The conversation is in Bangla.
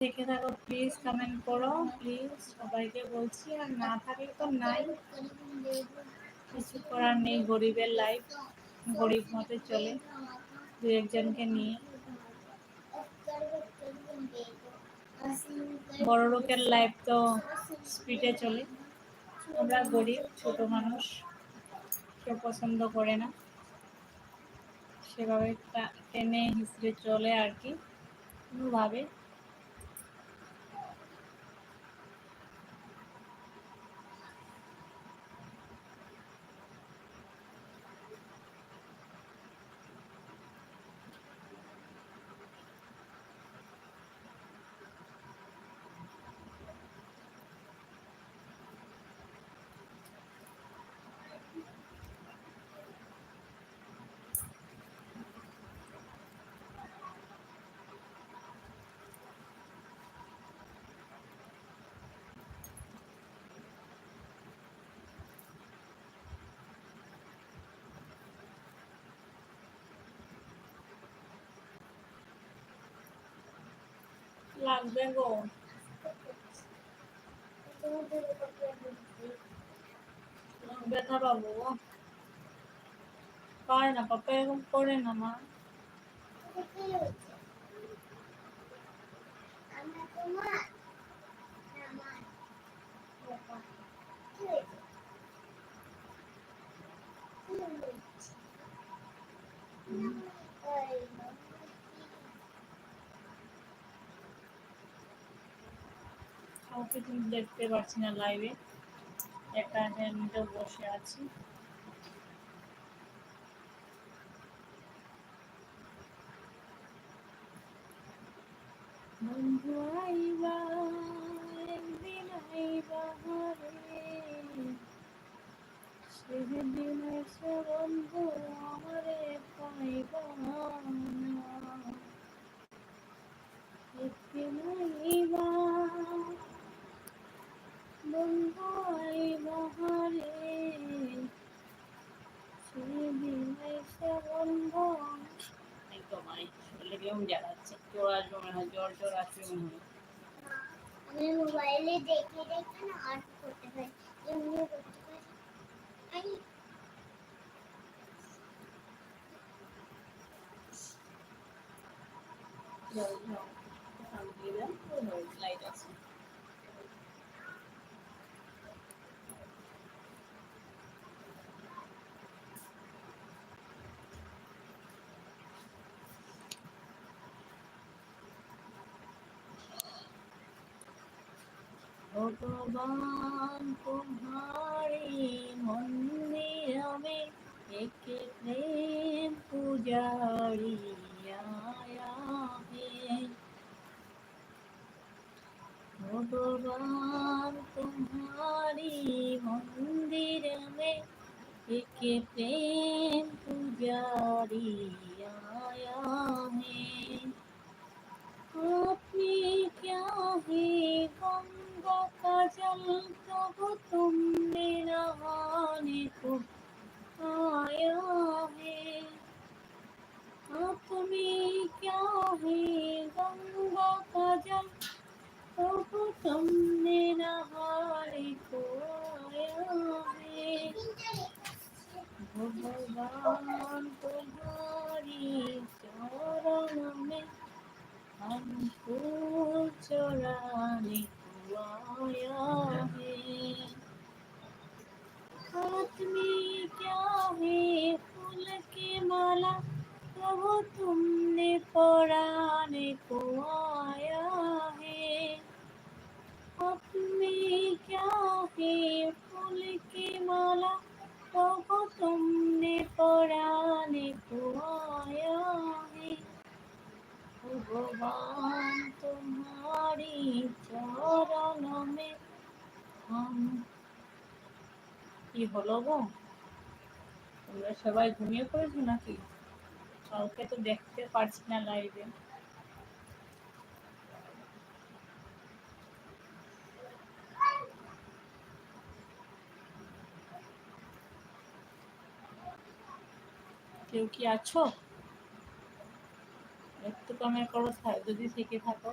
দেখে থাকো প্লিজ কমেন্ট করো প্লিজ, সবাইকে বলছি। আর না থাকলে তো নাই, কিছু করার নেই, গরিবের লাইফ গরিব মতে চলে, দু একজনকে নিয়ে। বড় লোকের লাইফ তো স্পিডে চলে, আমরা গরিব ছোট মানুষ, কেউ পছন্দ করে না, সেভাবে টেনে হিসড়ে চলে আর কি কোনোভাবে। লাগবে গো, ব্যথা পাবো গো, পারে না পাপা, এরকম করে না মা। কাউকে তুমি দেখতে পাচ্ছি না লাইভে, একা একা বসে আছি। বন্ধু আইবা একদিন আইবা ঘরে, সেদিন এসে বন্ধু আমারে পাইবা না, একদিন আইবা বন্ধু আইবা ঘরে, সেদিন এসে বন্ধু। একদম শরীরে কেমন জ্বালাচ্ছে, জ্বর আসবে মনে হয়, জ্বর জ্বর আসবে মনে হয়। আমি মোবাইলে দেখে দেখে না আর্ট করতে পারি, এমনি করতে পারি। লাইট আছে। भगवान तुम्हारी मंदिर में एक प्रेम पुजारी आया है। भगवान तुम्हारी मंदिर में एक प्रेम पुजारी आया है। आपने क्या है गंगा का जल प्रभु तुमने नहाने को आया है। आपने क्या है गंगा का जल प्रभु तुमने नहाने को आया है। भगवान तुम्हारी चरण में हमको चुराने को आया है। हाथ में क्या है फूल की माला प्रभु तुमने पराने को आया है। हाथ में क्या है फूल की माला प्रभु तुमने पराने को आया है। भगवान तुम्हारी चरण में हम। কি হলো গো, তোমরা সবাই ঘুমিয়ে পড়েছো নাকি? কাউকে তো দেখতে পারছি না লাইভে। কেউ কি আছো? একটু কমেন্ট করো যদি থেকে থাকো।